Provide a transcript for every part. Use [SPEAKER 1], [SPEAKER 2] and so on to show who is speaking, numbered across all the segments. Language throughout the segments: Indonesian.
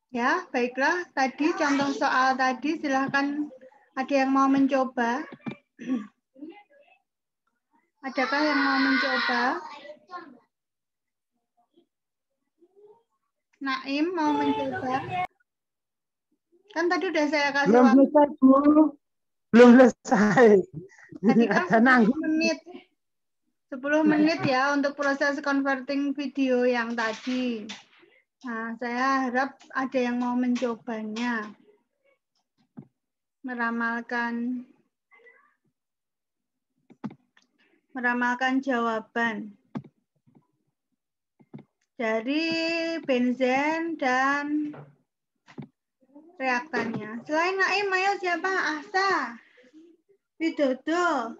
[SPEAKER 1] Ya, baiklah. Tadi contoh soal tadi, silahkan ada yang mau mencoba. Adakah yang mau mencoba? Naim mau mencoba? Kan tadi udah saya kasih
[SPEAKER 2] Belum
[SPEAKER 1] waktu.
[SPEAKER 2] selesai, Bu. Belum selesai.
[SPEAKER 1] Tadi kan
[SPEAKER 2] Ada
[SPEAKER 1] 10
[SPEAKER 2] nanggung.
[SPEAKER 1] menit. 10 menit ya untuk proses converting video yang tadi. Nah, saya harap ada yang mau mencobanya. Meramalkan jawaban dari benzen dan reaktannya. Selain Naim, ayo siapa? Asa, Widodo,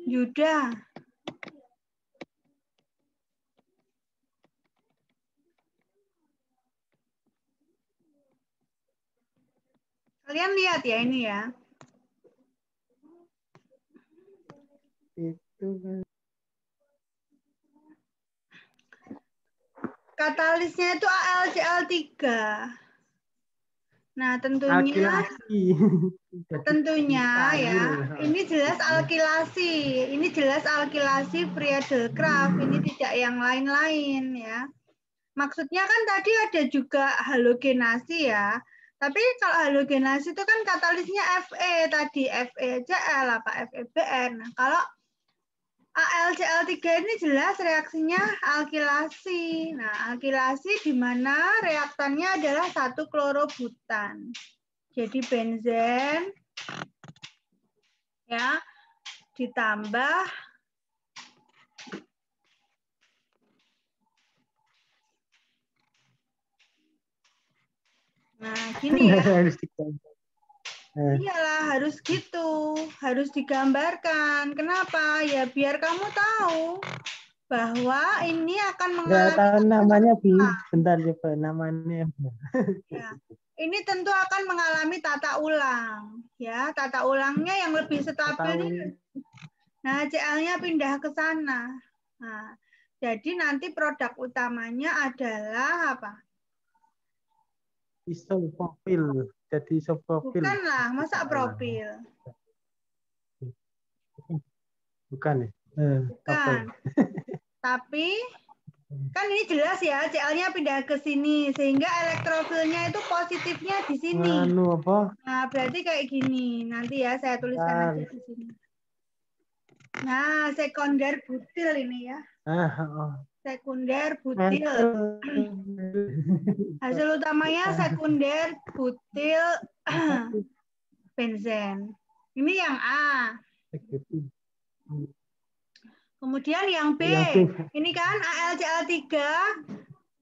[SPEAKER 1] Yuda. Kalian lihat ya ini ya.
[SPEAKER 2] Itu kan.
[SPEAKER 1] Katalisnya itu AlCl3. Nah, tentunya
[SPEAKER 2] Alkilasi.
[SPEAKER 1] ya, ini jelas alkilasi. Ini jelas alkilasi Friedel-Crafts. Ini tidak yang lain-lain ya. Maksudnya kan tadi ada juga halogenasi ya. Tapi kalau halogenasi itu kan katalisnya Fe tadi, FeCl apa FeBr. Nah, kalau AlCl3 ini jelas reaksinya alkilasi. Nah, alkilasi di mana reaktannya adalah 1 klorobutan. Jadi benzen ya ditambah gini ya. Iyalah harus gitu, harus digambarkan. Kenapa? Ya biar kamu tahu bahwa ini akan
[SPEAKER 2] Nggak
[SPEAKER 1] mengalami
[SPEAKER 2] tahu namanya, Bi.
[SPEAKER 1] ulang.
[SPEAKER 2] Bentar coba namanya.
[SPEAKER 1] Ya. Ini tentu akan mengalami tata ulang. Ya, tata ulangnya yang lebih stabil. Nah, Cl-nya pindah ke sana. Nah, jadi nanti produk utamanya adalah apa?
[SPEAKER 2] Isopropil. Jadi isopropil.
[SPEAKER 1] Bukanlah, masa propil?
[SPEAKER 2] Bukan ya?
[SPEAKER 1] Bukan. Tapi kan ini jelas ya, Cl-nya pindah ke sini sehingga elektrofilnya itu positifnya di sini.
[SPEAKER 2] Apa?
[SPEAKER 1] Nah, berarti kayak gini. Nanti ya saya tuliskan aja di sini. Nah, sekunder butil ini ya. Sekunder butil. Hasil utamanya sekunder butil benzen. Ini yang A. Kemudian yang B. Ini kan AlCl3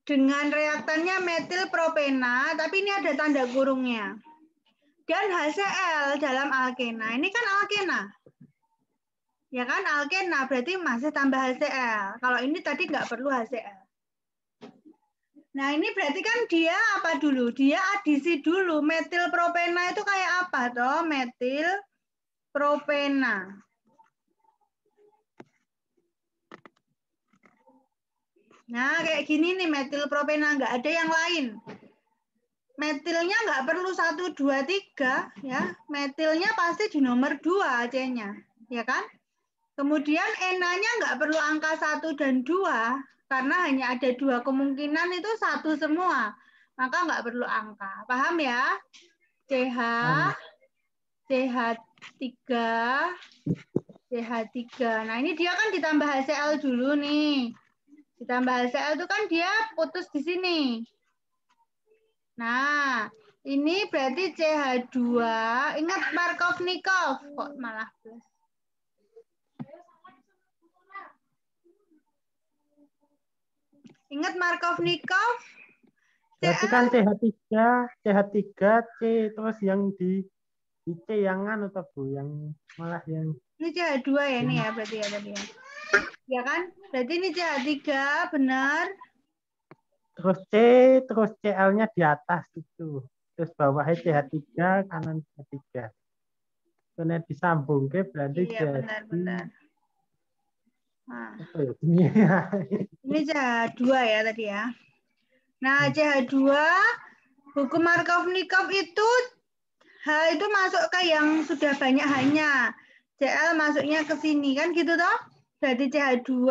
[SPEAKER 1] dengan reaktannya metil propena, tapi ini ada tanda kurungnya. Dan HCl dalam alkena. Ini kan alkena. Ya kan alkena, berarti masih tambah HCl. Kalau ini tadi nggak perlu HCl. Nah ini berarti kan dia apa dulu? Dia adisi dulu. Metil propena itu kayak apa toh? Metil propena. Nah kayak gini nih metil propena, nggak ada yang lain. Metilnya nggak perlu 1, 2, 3 ya. Metilnya pasti di nomor 2 C-nya, ya kan? Kemudian ENA-nya nggak perlu angka 1 dan 2 karena hanya ada 2 kemungkinan itu 1 semua. Maka nggak perlu angka. Paham ya? CH, CH3, CH3. Nah, ini dia kan ditambah HCl dulu nih. Ditambah HCl itu kan dia putus di sini. Nah, ini berarti CH2. Ingat Markovnikov. Kok malah plus? Ingat Markovnikov?
[SPEAKER 2] Berarti kan CH3, C, terus yang di C yang anu atau Bu, yang malah yang
[SPEAKER 1] ini CH2 ya ini ya berarti ya tadi ya. Ya kan? Berarti ini CH3 benar.
[SPEAKER 2] Terus Cl-nya di atas itu. Terus bawahnya CH3, kanan CH3. Karena disambung ke berarti
[SPEAKER 1] Iya
[SPEAKER 2] jadi
[SPEAKER 1] benar-benar. Nah,
[SPEAKER 2] apa ya?
[SPEAKER 1] ini CH2 ya tadi ya. Nah, CH2 Buku Markovnikov itu H itu masuk ke yang sudah banyak hanya. Cl masuknya ke sini kan gitu toh? Berarti CH2,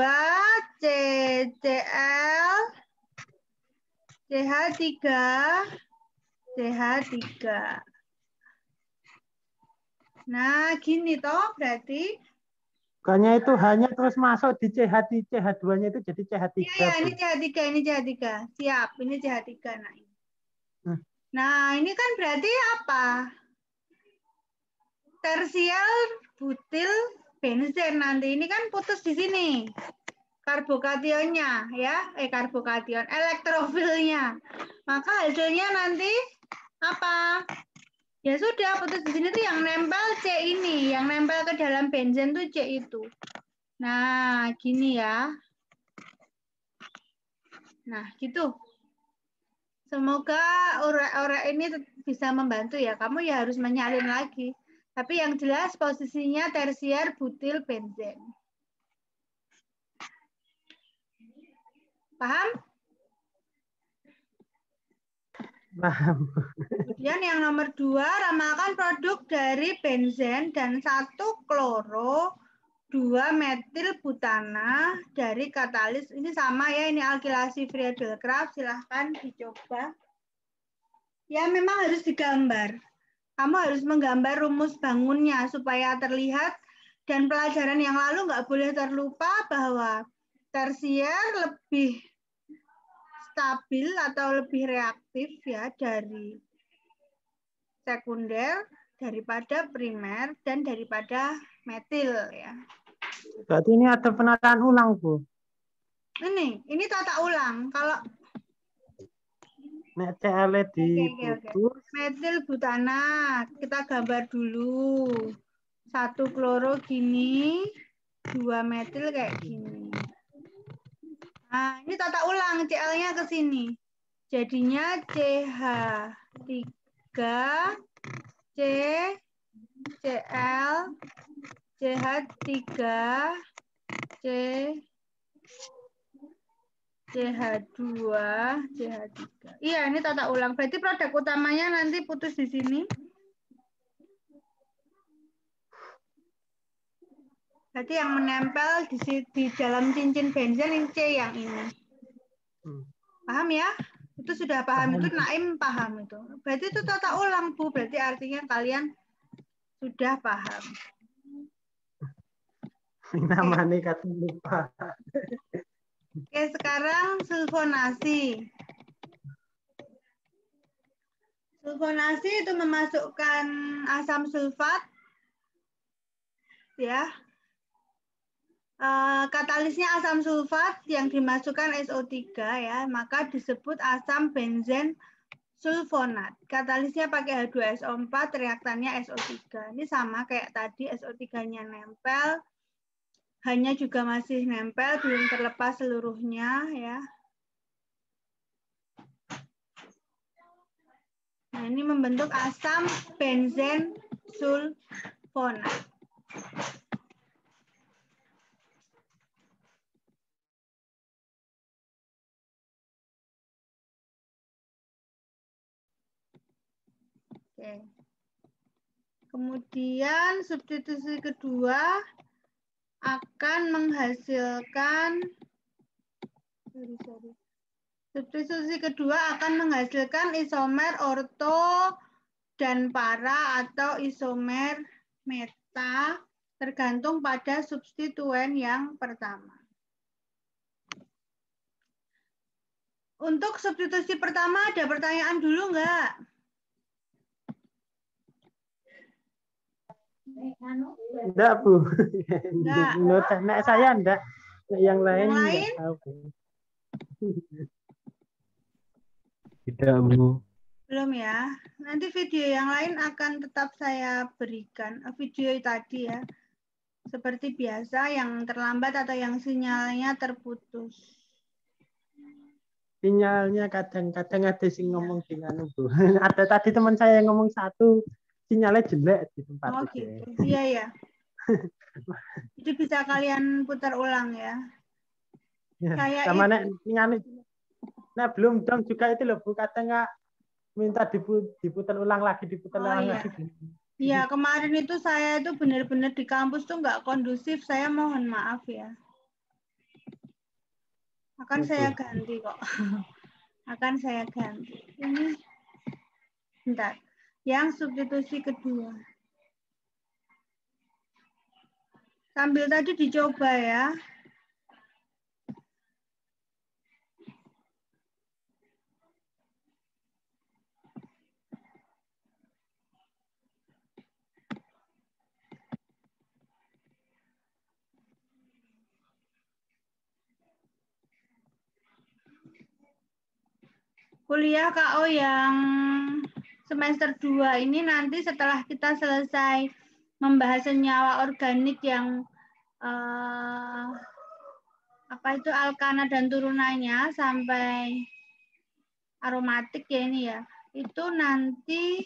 [SPEAKER 1] CCl, CH3, CH3. Nah, gini toh berarti.
[SPEAKER 2] Bukannya itu hanya terus masuk di CH, CH2-nya itu jadi CH3.
[SPEAKER 1] Iya, ini CH3, ini CH3. Siap, ini CH3. Nah, ini kan berarti apa? Tersial butil benzen nanti ini kan putus di sini karbokationnya ya karbokation elektrofilnya, maka hasilnya nanti apa? Ya sudah putus di sini tuh yang nempel C ini, yang nempel ke dalam benzen tuh C itu. Nah gini ya, nah gitu. Semoga orek-orek ini bisa membantu ya, kamu ya harus menyalin lagi. Tapi yang jelas posisinya tersier butil benzen. Paham?
[SPEAKER 2] Paham.
[SPEAKER 1] Kemudian yang nomor 2, ramalkan produk dari benzen dan 1 kloro 2 metil butana dari katalis. Ini sama ya, ini alkilasi Friedel-Crafts, silahkan dicoba. Ya memang harus digambar. Kamu harus menggambar rumus bangunnya supaya terlihat, dan pelajaran yang lalu nggak boleh terlupa bahwa tersier lebih stabil atau lebih reaktif ya dari sekunder, daripada primer, dan daripada metil ya.
[SPEAKER 2] Berarti ini ada penataan ulang, Bu.
[SPEAKER 1] Ini tata ulang. Kalau
[SPEAKER 2] Nek CL diputus.
[SPEAKER 1] Metil butana, kita gambar dulu. 1 kloro gini, 2 metil kayak gini. Nah, ini tata ulang Cl-nya ke sini. Jadinya CH3, C, Cl, CH3, C, CH2, CH3. Iya, ini tata ulang. Berarti produk utamanya nanti putus di sini. Berarti yang menempel di dalam cincin benzen ini C yang ini. Paham ya? Itu sudah paham. Itu Naim paham itu. Berarti itu tata ulang, Bu. Berarti artinya kalian sudah paham.
[SPEAKER 2] Namanya kata lupa.
[SPEAKER 1] Oke, sekarang sulfonasi. Sulfonasi itu memasukkan asam sulfat, ya. Katalisnya asam sulfat yang dimasukkan SO3 ya, maka disebut asam benzen sulfonat. Katalisnya pakai H2SO4, reaktannya SO3. Ini sama kayak tadi, SO3-nya nempel, hanya juga masih nempel, belum terlepas seluruhnya ya. Nah, ini membentuk asam benzen sulfonat. Oke. Kemudian substitusi kedua akan menghasilkan substitusi kedua akan menghasilkan isomer orto dan para atau isomer meta tergantung pada substituen yang pertama. Untuk substitusi pertama ada pertanyaan dulu nggak?
[SPEAKER 2] Enggak, Bu. Enggak. Menurut saya enggak. Yang lain enggak tahu.
[SPEAKER 3] Tidak, Bu.
[SPEAKER 1] Belum ya. Nanti video yang lain akan tetap saya berikan. Video tadi ya. Seperti biasa yang terlambat atau yang sinyalnya terputus.
[SPEAKER 2] Sinyalnya kadang-kadang ada sih ngomong dengan Bu. Ada tadi teman saya yang ngomong satu, sinyalnya jelek di tempat itu.
[SPEAKER 1] Gitu. Iya ya. Jadi bisa kalian putar ulang ya.
[SPEAKER 2] Ya, sama nek belum dong juga itu loh Bu, kadang nggak minta diputar ulang lagi, lagi.
[SPEAKER 1] Iya, kemarin itu saya itu benar-benar di kampus tuh nggak kondusif. Saya mohon maaf ya. Akan saya ganti kok. Akan saya ganti. Ini, bentar. Yang substitusi kedua. Sambil tadi dicoba ya. Kuliah KO yang semester 2 ini nanti setelah kita selesai membahas senyawa organik yang apa itu alkana dan turunannya sampai aromatik ya ini ya. Itu nanti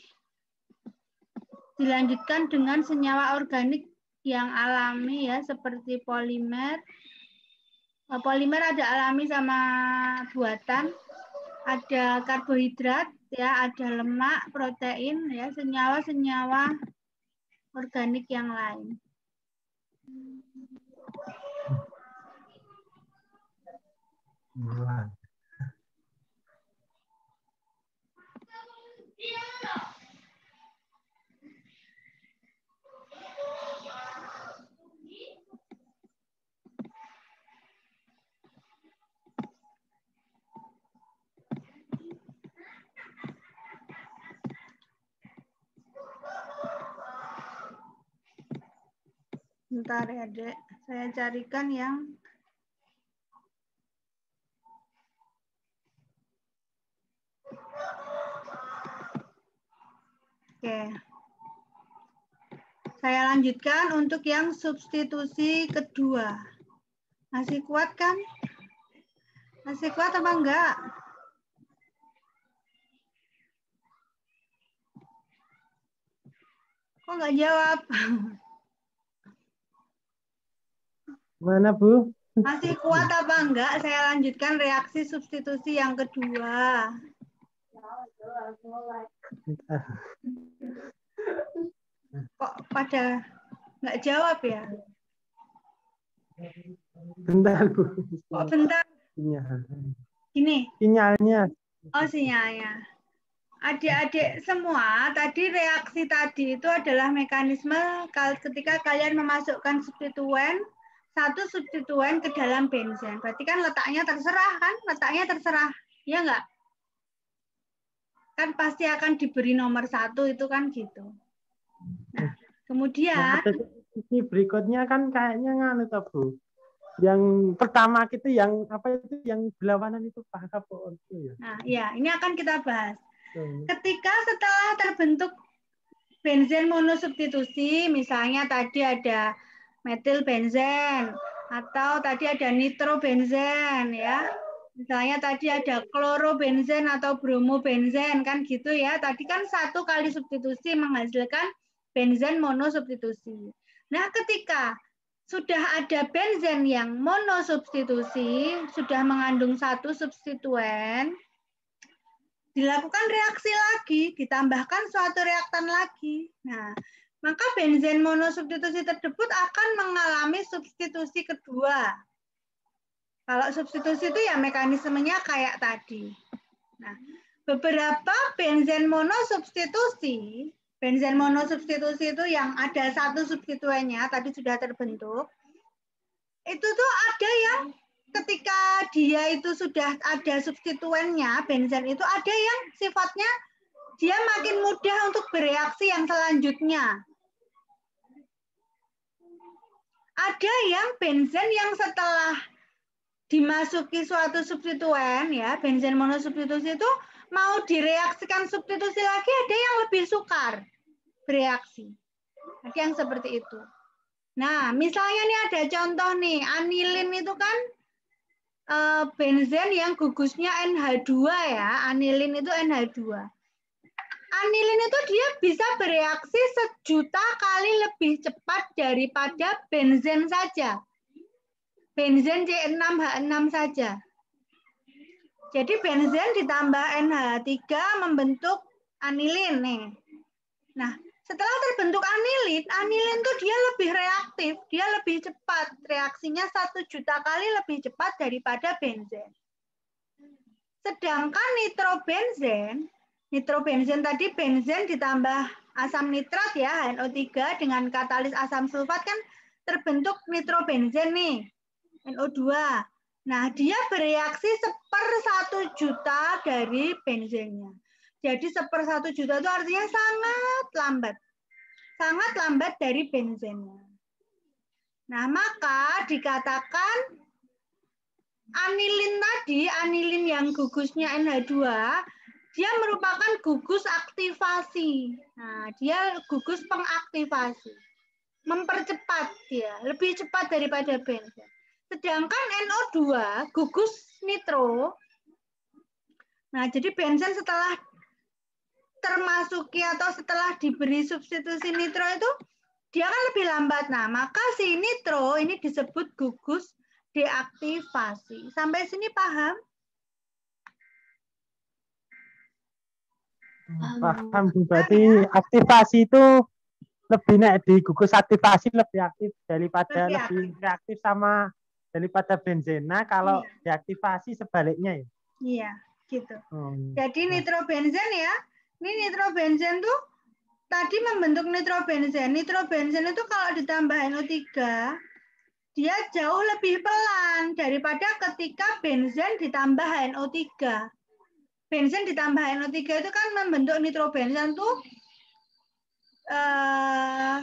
[SPEAKER 1] dilanjutkan dengan senyawa organik yang alami ya seperti polimer. Polimer ada alami sama buatan. Ada karbohidrat, ya, ada lemak, protein, ya, senyawa-senyawa organik yang lain. Bentar ya, Dek. Saya carikan yang Oke. Saya lanjutkan untuk yang substitusi kedua. Masih kuat kan? Masih kuat apa enggak? Kok enggak jawab?
[SPEAKER 2] Mana, Bu?
[SPEAKER 1] Masih kuat apa enggak? Saya lanjutkan reaksi substitusi yang kedua. Kok pada enggak jawab ya?
[SPEAKER 2] Bentar, Bu.
[SPEAKER 1] Kok bentar?
[SPEAKER 2] Sinyal.
[SPEAKER 1] Gini.
[SPEAKER 2] Sinyalnya.
[SPEAKER 1] Oh, sinyalnya. Adik-adik semua, tadi reaksi tadi itu adalah mekanisme ketika kalian memasukkan substituen, satu substituen ke dalam benzen. Berarti kan letaknya terserah kan? Letaknya terserah. Ya enggak? Kan pasti akan diberi nomor 1 itu kan gitu. Nah, kemudian
[SPEAKER 2] ini berikutnya kan kayaknya nganu toh, Bu. Yang pertama itu yang apa itu yang berlawanan itu Pak Kapo itu ya.
[SPEAKER 1] Nah, ya, ini akan kita bahas. Ketika setelah terbentuk benzen monosubstitusi, misalnya tadi ada metil benzen atau tadi ada nitrobenzen ya. Misalnya tadi ada klorobenzen atau bromobenzen kan gitu ya. Tadi kan 1 kali substitusi menghasilkan benzen monosubstitusi. Nah, ketika sudah ada benzen yang monosubstitusi, sudah mengandung 1 substituen, dilakukan reaksi lagi, ditambahkan suatu reaktan lagi. Nah, maka benzen monosubstitusi tersebut akan mengalami substitusi kedua. Kalau substitusi itu ya mekanismenya kayak tadi. Nah, beberapa benzen monosubstitusi itu yang ada 1 substituennya, tadi sudah terbentuk, itu tuh ada yang ketika dia itu sudah ada substituennya, benzen itu ada yang sifatnya dia makin mudah untuk bereaksi yang selanjutnya. Ada yang benzen yang setelah dimasuki suatu substituen, ya benzen monosubstitusi itu mau direaksikan substitusi lagi, ada yang lebih sukar bereaksi. Ada yang seperti itu. Nah, misalnya nih ada contoh nih, anilin itu kan benzen yang gugusnya NH2 ya, anilin itu NH2. Anilin itu dia bisa bereaksi 1.000.000 kali lebih cepat daripada benzen saja. Benzen C6H6 saja. Jadi benzen ditambah NH3 membentuk anilin nih. Nah, setelah terbentuk anilin, anilin tuh dia lebih reaktif, dia lebih cepat. Reaksinya 1 juta kali lebih cepat daripada benzen. Sedangkan nitrobenzen tadi benzen ditambah asam nitrat ya, NO3 dengan katalis asam sulfat kan terbentuk nitrobenzen nih, NO2. Nah, dia bereaksi 1/1 juta dari benzennya. Jadi 1/1 juta itu artinya sangat lambat. Sangat lambat dari benzennya. Nah, maka dikatakan anilin tadi, anilin yang gugusnya NH2, dia merupakan gugus aktivasi. Nah, dia gugus pengaktivasi. Mempercepat dia, lebih cepat daripada benzen. Sedangkan NO2 gugus nitro. Nah, jadi benzen setelah termasuki atau setelah diberi substitusi nitro itu dia kan lebih lambat. Nah, maka si nitro ini disebut gugus deaktivasi. Sampai sini paham?
[SPEAKER 2] Paham, Bu. Berarti aktivasi itu lebih di gugus aktivasi lebih aktif daripada lebih reaktif sama daripada benzena kalau deaktivasi sebaliknya ya.
[SPEAKER 1] Iya, gitu. Jadi nitrobenzen ya. Ini nitrobenzen tuh tadi membentuk nitrobenzen. Nitrobenzen itu kalau ditambah NO3 dia jauh lebih pelan daripada ketika benzen ditambah NO3. Benzen ditambah NO3 itu kan membentuk nitrobenzen tuh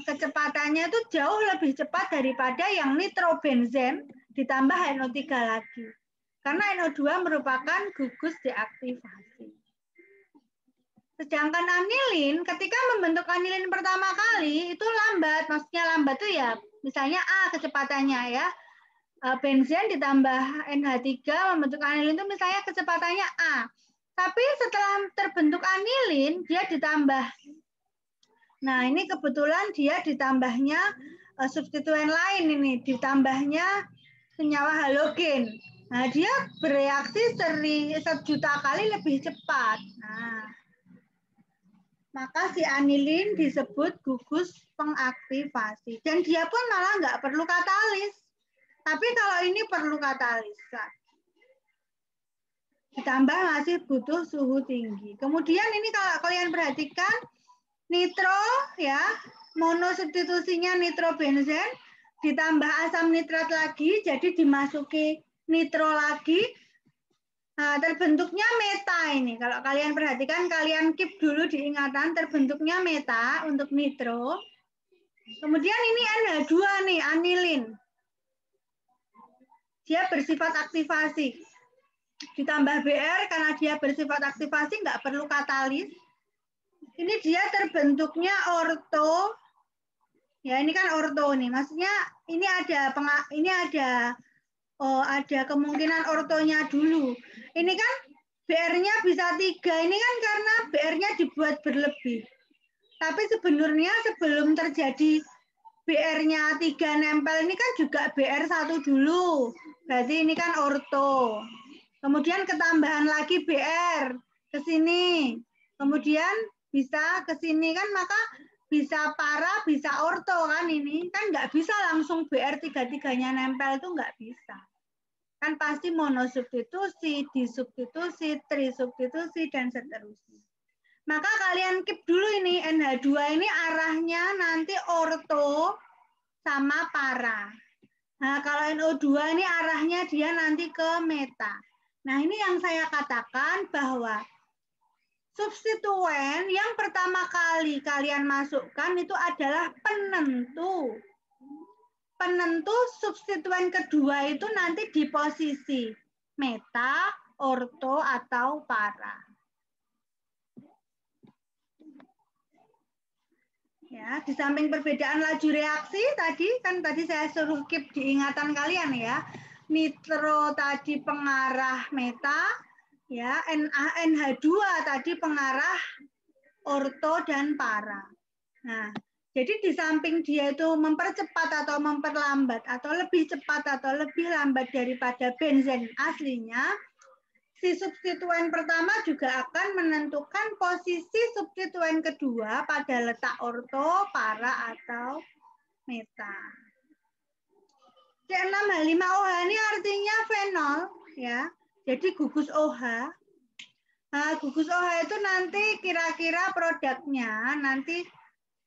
[SPEAKER 1] kecepatannya itu jauh lebih cepat daripada yang nitrobenzen ditambah NO3 lagi. Karena NO2 merupakan gugus deaktivasi. Sedangkan anilin, ketika membentuk anilin pertama kali, itu lambat. Maksudnya lambat itu ya, misalnya A kecepatannya ya. Benzen ditambah NH3 membentuk anilin itu misalnya kecepatannya A. Tapi setelah terbentuk anilin, dia ditambah. Nah, ini kebetulan dia ditambahnya substituen lain ini, ditambahnya senyawa halogen. Nah, dia bereaksi 1 juta kali lebih cepat. Nah, maka si anilin disebut gugus pengaktivasi. Dan dia pun malah nggak perlu katalis. Tapi kalau ini perlu katalis. Ditambah masih butuh suhu tinggi. Kemudian ini kalau kalian perhatikan, nitro ya, monosubstitusinya nitrobenzen ditambah asam nitrat lagi, jadi dimasuki nitro lagi. Nah, terbentuknya meta ini. Kalau kalian perhatikan, kalian keep dulu diingatan, terbentuknya meta untuk nitro. Kemudian ini NH2 nih, anilin. Dia bersifat aktivasi. Ditambah BR karena dia bersifat aktivasi, nggak perlu katalis. Ini dia terbentuknya orto. Ya, ini kan orto nih. Maksudnya ini ada kemungkinan ortonya dulu. Ini kan BR-nya bisa 3. Ini kan karena BR-nya dibuat berlebih. Tapi sebenarnya sebelum terjadi BR-nya 3 nempel ini kan juga BR1 dulu. Berarti ini kan orto. Kemudian ketambahan lagi BR ke sini. Kemudian bisa ke sini kan, maka bisa para, bisa orto kan ini. Kan nggak bisa langsung BR 3-3-nya nempel, itu nggak bisa. Kan pasti monosubstitusi, disubstitusi, trisubstitusi, dan seterusnya. Maka kalian keep dulu ini, NH2 ini arahnya nanti orto sama para. Nah, kalau NO2 ini arahnya dia nanti ke meta. Nah, ini yang saya katakan bahwa substituen yang pertama kali kalian masukkan itu adalah penentu. Penentu substituen kedua itu nanti di posisi meta, orto, atau para. Ya, di samping perbedaan laju reaksi tadi saya suruh keep diingatan kalian ya. Nitro tadi pengarah meta, ya, NH2 tadi pengarah orto dan para. Nah, jadi di samping dia itu mempercepat atau memperlambat atau lebih cepat atau lebih lambat daripada benzen aslinya, si substituen pertama juga akan menentukan posisi substituen kedua pada letak orto, para, atau meta. C6H5OH ini artinya fenol, ya. Jadi gugus OH. Nah, gugus OH itu nanti kira-kira produknya nanti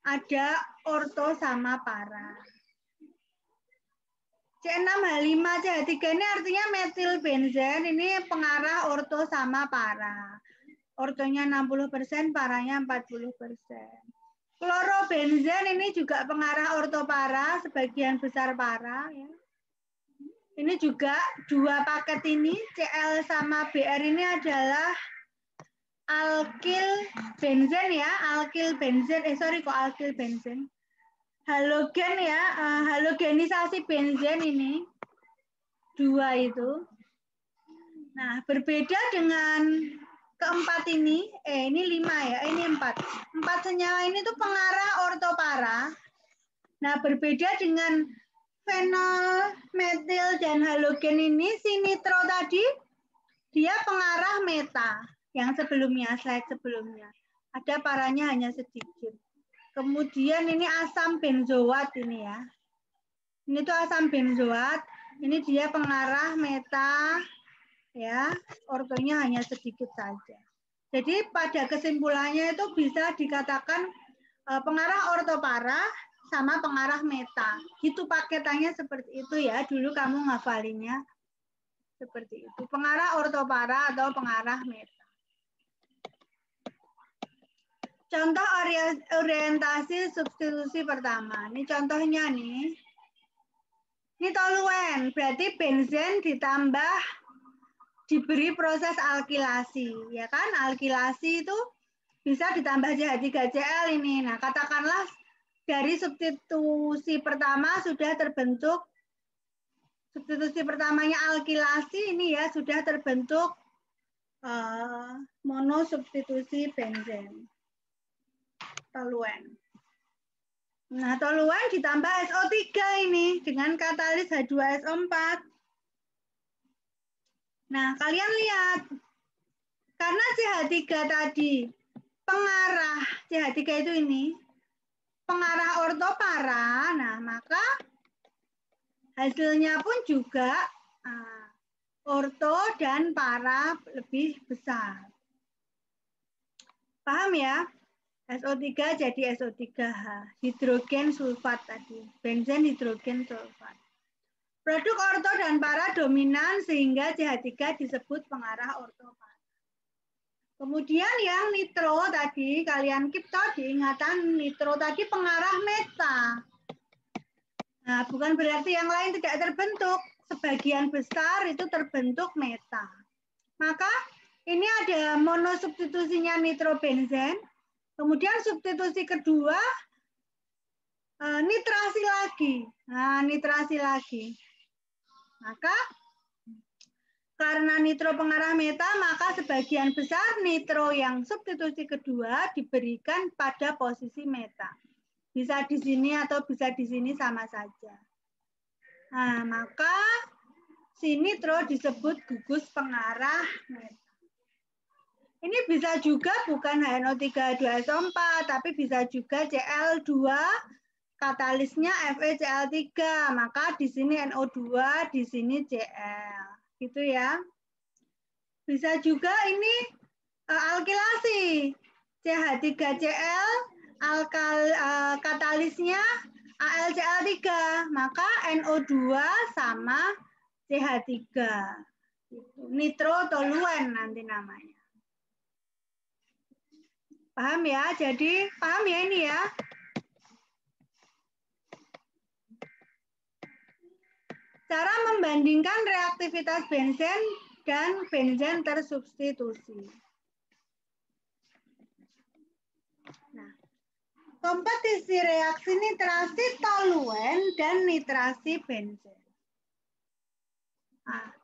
[SPEAKER 1] ada orto sama para. C6H5CH3 ini artinya metilbenzen, ini pengarah orto sama para. Ortonya 60%, paranya 40%. Klorobenzen ini juga pengarah orto para, sebagian besar para. Ya. Ini juga dua paket ini, Cl sama Br ini adalah alkil benzen ya, alkil benzen, alkil benzen. Halogen ya, halogenisasi benzen ini dua itu. Nah, berbeda dengan keempat ini, ini 5 ya, ini 4. 4 senyawa ini tuh pengarah ortopara. Nah, berbeda dengan fenol, metil, dan halogen ini, si nitro tadi dia pengarah meta yang sebelumnya, slide sebelumnya. Ada paranya hanya sedikit. Kemudian ini asam benzoat ini ya. Ini tuh asam benzoat. Ini dia pengarah meta ya. Ortonya hanya sedikit saja. Jadi pada kesimpulannya itu bisa dikatakan pengarah ortopara sama pengarah meta. Gitu paketannya seperti itu ya. Dulu kamu ngafalinnya seperti itu. Pengarah ortopara atau pengarah meta. Contoh orientasi substitusi pertama. Ini contohnya nih. Ini toluen, berarti benzen ditambah diberi proses alkilasi. Ya kan, alkilasi itu bisa ditambah CH3Cl ini. Nah, katakanlah dari substitusi pertama sudah terbentuk, substitusi pertamanya alkilasi ini ya, sudah terbentuk monosubstitusi benzen. Toluen. Nah, toluen ditambah SO3 ini dengan katalis H2SO4. Nah, kalian lihat. Karena CH3 tadi pengarah, CH3 itu ini, pengarah ortopara, nah maka hasilnya pun juga orto dan para lebih besar. Paham ya? SO3 jadi SO3H, hidrogen sulfat tadi, benzen hidrogen sulfat. Produk orto dan para dominan sehingga CH3 disebut pengarah ortopara. Kemudian yang nitro tadi, kalian keep tadi, ingatan nitro tadi pengarah meta. Nah, bukan berarti yang lain tidak terbentuk, sebagian besar itu terbentuk meta. Maka ini ada monosubstitusinya nitrobenzen. Kemudian substitusi kedua, nitrasi lagi. Nah, nitrasi lagi. Maka, karena nitro pengarah meta, maka sebagian besar nitro yang substitusi kedua diberikan pada posisi meta. Bisa di sini atau bisa di sini sama saja. Nah, maka si nitro disebut gugus pengarah meta. Ini bisa juga bukan HNO3H2SO4, tapi bisa juga Cl2, katalisnya FeCl3. Maka di sini NO2, di sini Cl. Gitu ya. Bisa juga ini alkilasi. CH3Cl, katalisnya AlCl3. Maka NO2 sama CH3. Nitrotoluen nanti namanya. Paham ya? Jadi paham ya ini ya? Cara membandingkan reaktivitas benzen dan benzen tersubstitusi. Nah, kompetisi reaksi nitrasi toluen dan nitrasi benzen. Nah,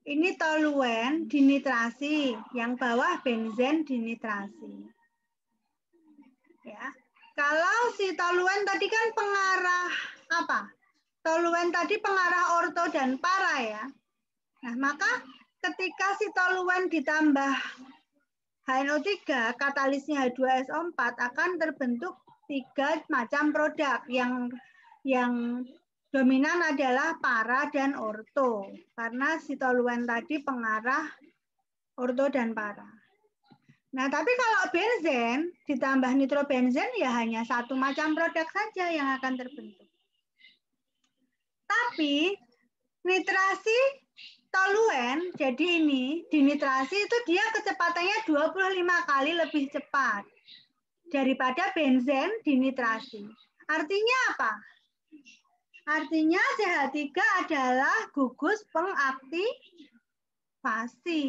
[SPEAKER 1] ini toluen dinitrasi, yang bawah benzen dinitrasi. Ya, kalau si toluen tadi kan pengarah apa? Toluen tadi pengarah orto dan para ya. Nah, maka ketika si toluen ditambah HNO3, katalisnya H2SO4 akan terbentuk 3 macam produk. Yang dominan adalah para dan orto. Karena si toluen tadi pengarah orto dan para. Nah, tapi kalau benzen ditambah nitrobenzen ya hanya 1 macam produk saja yang akan terbentuk. Tapi nitrasi toluen, jadi ini dinitrasi itu dia kecepatannya 25 kali lebih cepat daripada benzen dinitrasi. Artinya apa? Artinya CH3 adalah gugus pengaktifasi.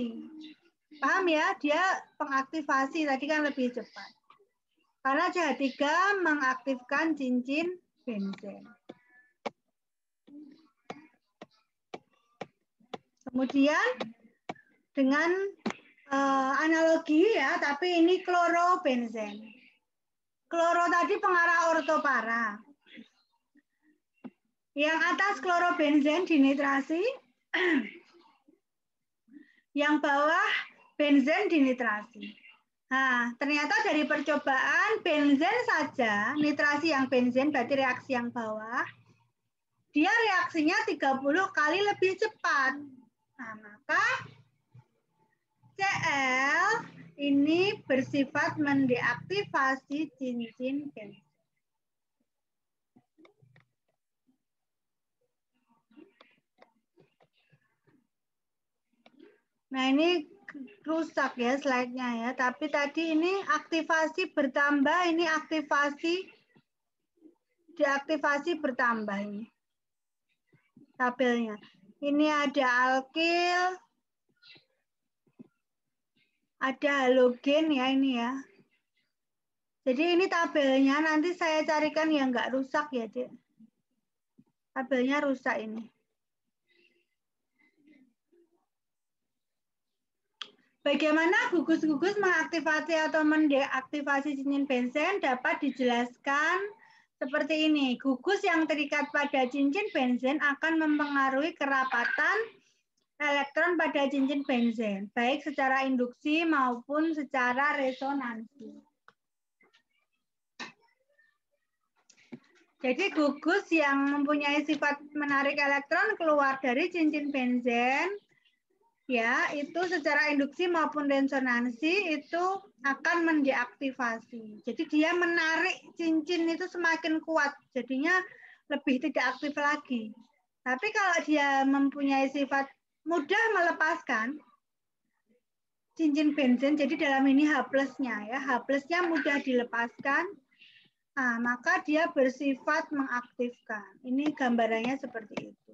[SPEAKER 1] Paham ya? Dia pengaktifasi tadi kan lebih cepat. Karena CH3 mengaktifkan cincin benzen. Kemudian dengan analogi ya, tapi ini klorobenzen. Kloro tadi pengarah ortopara. Yang atas klorobenzen dinitrasi, yang bawah benzen dinitrasi. Nah, ternyata dari percobaan benzen saja, nitrasi yang benzen berarti reaksi yang bawah, dia reaksinya 30 kali lebih cepat. Nah, maka Cl ini bersifat mendeaktivasi cincin benzen. Nah, ini rusak ya slide-nya ya. Tapi tadi ini aktivasi bertambah, ini deaktivasi bertambah ini tabelnya. Ini ada alkil, ada halogen ya ini ya. Jadi ini tabelnya nanti saya carikan yang nggak rusak ya, Dek. Tabelnya rusak ini. Bagaimana gugus-gugus mengaktifasi atau mendeaktivasi cincin benzen dapat dijelaskan seperti ini. Gugus yang terikat pada cincin benzen akan mempengaruhi kerapatan elektron pada cincin benzen, baik secara induksi maupun secara resonansi. Jadi gugus yang mempunyai sifat menarik elektron keluar dari cincin benzen, ya, itu secara induksi maupun resonansi itu akan mendeaktivasi. Jadi dia menarik cincin itu semakin kuat, jadinya lebih tidak aktif lagi. Tapi kalau dia mempunyai sifat mudah melepaskan cincin benzen, jadi dalam ini H plusnya ya, H plusnya mudah dilepaskan, nah, maka dia bersifat mengaktifkan. Ini gambarannya seperti itu.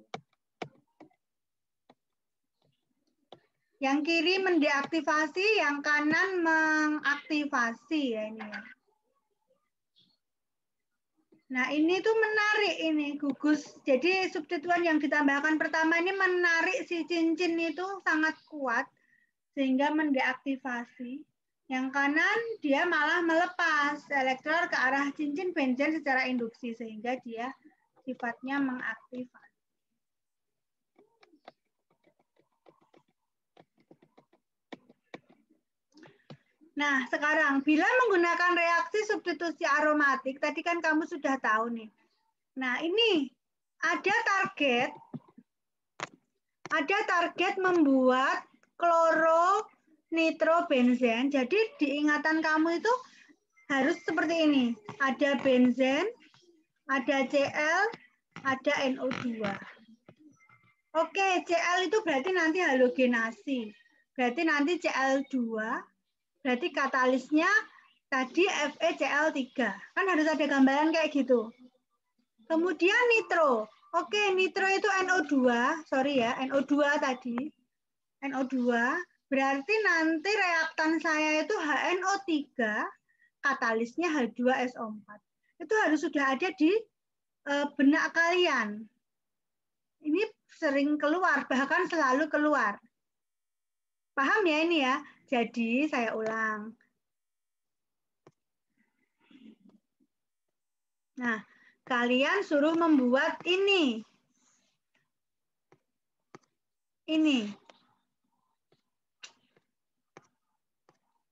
[SPEAKER 1] Yang kiri mendeaktivasi, yang kanan mengaktifasi ya ini. Nah, ini tuh menarik ini gugus. Jadi substituen yang ditambahkan pertama ini menarik si cincin itu sangat kuat sehingga mendeaktivasi. Yang kanan dia malah melepas elektron ke arah cincin benzen secara induksi sehingga dia sifatnya mengaktifasi. Nah, sekarang bila menggunakan reaksi substitusi aromatik, tadi kan kamu sudah tahu nih. Nah, ini ada target membuat kloronitrobenzen. Jadi di ingatan kamu itu harus seperti ini. Ada benzen, ada Cl, ada NO2. Oke, Cl itu berarti nanti halogenasi. Berarti nanti Cl2. Berarti katalisnya tadi FeCl3. Kan harus ada gambaran kayak gitu. Kemudian nitro. Oke, nitro itu NO2. Sorry ya, NO2 tadi. NO2. Berarti nanti reaktan saya itu HNO3. Katalisnya H2SO4. Itu harus sudah ada di benak kalian. Ini sering keluar, bahkan selalu keluar. Paham ya ini ya? Jadi saya ulang. Nah, kalian suruh membuat ini. Ini.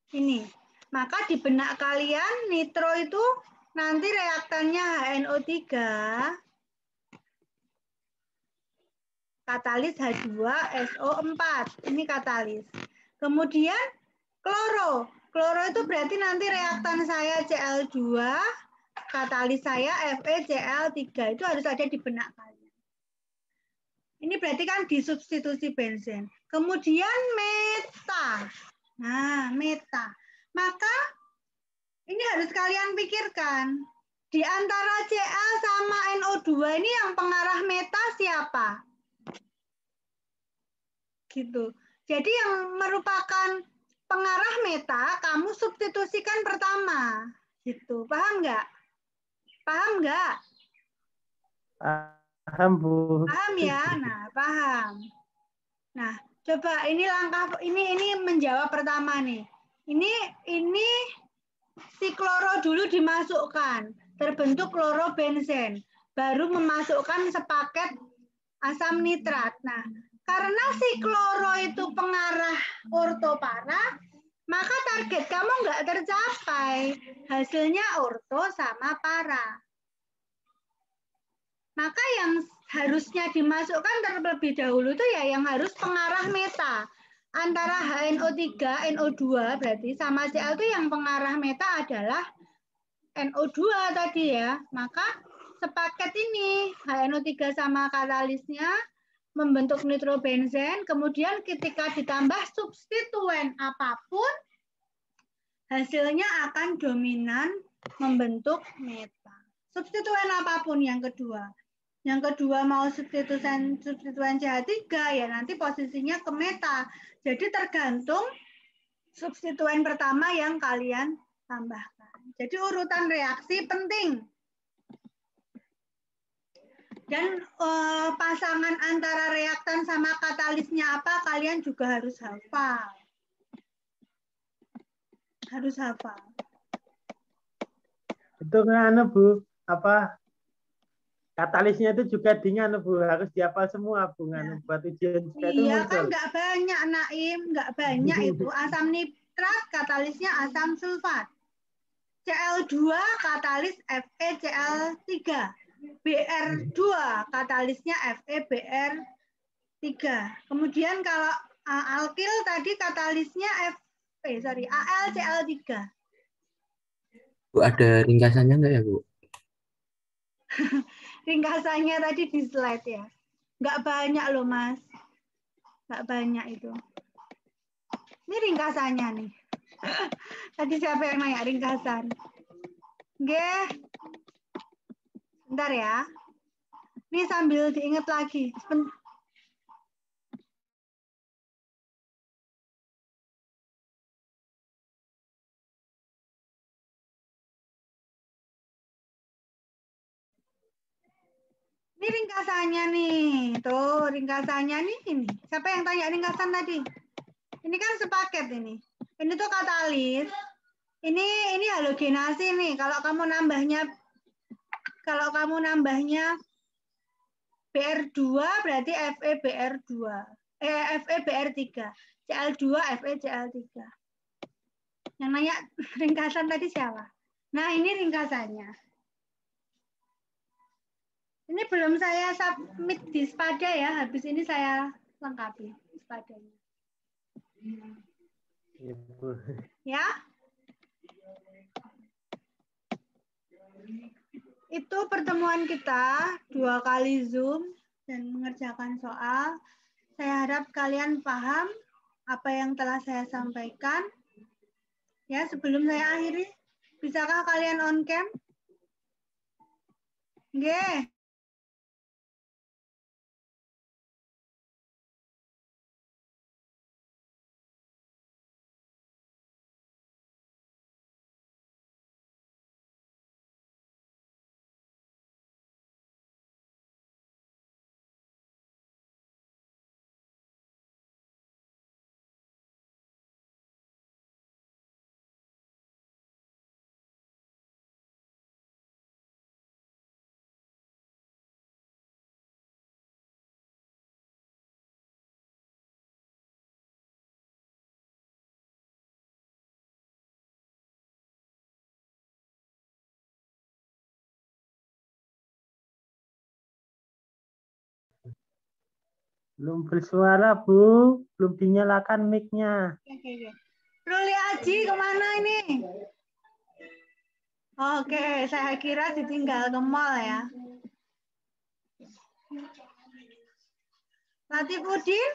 [SPEAKER 1] Ini. Maka di benak kalian nitro itu nanti reaktannya HNO3, katalis H2SO4. Ini katalis. Kemudian kloro. Kloro itu berarti nanti reaktan saya Cl2, katalis saya FeCl3. Itu harus ada di benak kalian. Ini berarti kan disubstitusi benzen. Kemudian meta. Nah, meta. Maka ini harus kalian pikirkan. Di antara Cl sama NO2 ini yang pengarah meta siapa? Gitu. Jadi yang merupakan pengarah meta, kamu substitusikan pertama. Gitu. Paham nggak? Paham nggak?
[SPEAKER 2] Paham, Bu.
[SPEAKER 1] Paham ya? Nah, paham. Nah, coba ini langkah ini menjawab pertama nih. Ini si kloro dulu dimasukkan, terbentuk klorobenzen, baru memasukkan sepaket asam nitrat. Nah, karena si kloro itu pengarah ortopara, maka target kamu nggak tercapai. Hasilnya orto sama para. Maka yang harusnya dimasukkan terlebih dahulu itu ya yang harus pengarah meta. Antara HNO3, NO2 berarti sama Cl itu yang pengarah meta adalah NO2 tadi ya. Maka sepaket ini HNO3 sama katalisnya membentuk nitrobenzen, kemudian ketika ditambah substituen apapun, hasilnya akan dominan membentuk meta. Substituen apapun yang kedua. Yang kedua mau substituen CH3 ya nanti posisinya ke meta. Jadi tergantung substituen pertama yang kalian tambahkan. Jadi urutan reaksi penting. Dan pasangan antara reaktan sama katalisnya apa kalian juga harus hafal. Harus hafal.
[SPEAKER 2] Itu kan Bu, apa katalisnya itu juga dengan Bu, harus dihafal semua Bu, ya. Buat ujian juga itu
[SPEAKER 1] iya
[SPEAKER 2] muncul.
[SPEAKER 1] Kan nggak banyak Naim, nggak banyak itu. Asam nitrat katalisnya asam sulfat. Cl2 katalis FeCl3. Br2 katalisnya FeBr3. Kemudian kalau alkil tadi katalisnya AlCl3.
[SPEAKER 3] Bu, ada ringkasannya nggak ya, Bu?
[SPEAKER 1] Ringkasannya tadi di slide ya. Nggak banyak loh, Mas. Nggak banyak itu. Ini ringkasannya nih. Tadi siapa yang nanya ringkasan? Oke. Bentar ya. Ini sambil diingat lagi. Ini ringkasannya nih. Tuh, ringkasannya nih ini. Siapa yang tanya ringkasan tadi? Ini kan sepaket ini. Ini tuh katalis. Ini halogenasi nih. Kalau kamu nambahnya Br2 berarti FeBr2. FeBr3. Cl2 FeCl3. Yang nanya ringkasan tadi siapa? Nah, ini ringkasannya. Ini belum saya submit di Spada ya. Habis ini saya lengkapi Spadanya. Ya. Itu pertemuan kita 2 kali Zoom dan mengerjakan soal. Saya harap kalian paham apa yang telah saya sampaikan. Ya, sebelum saya akhiri, bisakah kalian on cam? Nggih.
[SPEAKER 2] Belum bersuara, Bu. Belum dinyalakan mic-nya.
[SPEAKER 1] Oke. Ruli Aji kemana ini? Oke, saya kira ditinggal ke mall ya. Latifudin?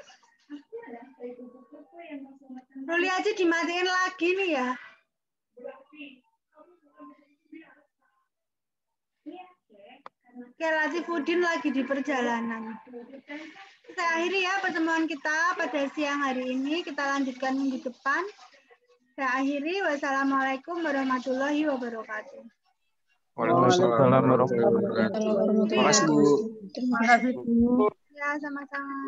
[SPEAKER 1] Ruli Aji dimatiin lagi nih ya. Oke, Latifudin lagi di perjalanan. Kita akhiri ya pertemuan kita pada siang hari ini. Kita lanjutkan minggu depan. Saya akhiri. Wassalamualaikum warahmatullahi wabarakatuh.
[SPEAKER 4] Waalaikumsalam warahmatullahi wabarakatuh. Terima kasih, Bu.
[SPEAKER 2] Terima kasih, Bu.
[SPEAKER 1] Ya, sama-sama.